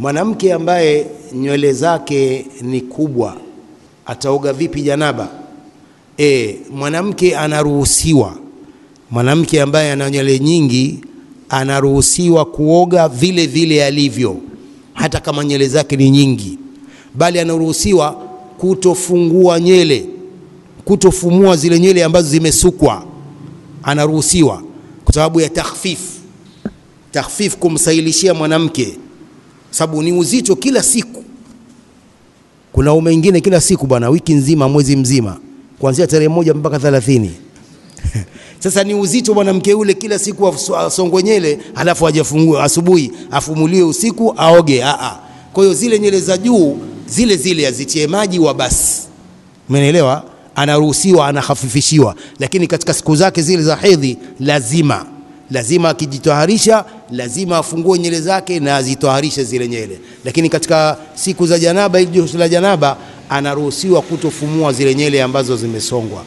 Mwanamke ambaye nywele zake ni kubwa ataoga vipi janaba? Mwanamke anaruhusiwa, mwanamke ambaye ana nywele nyingi anaruhusiwa kuoga vile vile alivyo, hata kama nywele zake ni nyingi, bali anaruhusiwa kutofungua nywele, kutofumua zile nywele ambazo zimesukwa, anaruhusiwa kwa sababu ya takhfif, kumsailishia mwanamke, sababu ni uzito kila siku. Kuna ume mwingine kila siku bwana, wiki nzima, mwezi mzima, kuanzia tarehe 1 mpaka 30. Sasa ni uzito mwanamke ule kila siku asongwe nywele, halafu ajafungue asubuhi, afumuliwe usiku, aoge. Kwa hiyo zile nywele za juu zile azitie maji wa basi. Umeelewa? Anaruhusiwa, anahafifishiwa, lakini katika siku zake zile za hedhi lazima akijitaharisha lazima afungue nywele zake na azitaharishe zile nywele. Lakini katika siku za janaba, ili josho la janaba, anaruhusiwa kutofumua zile nywele ambazo zimesongwa.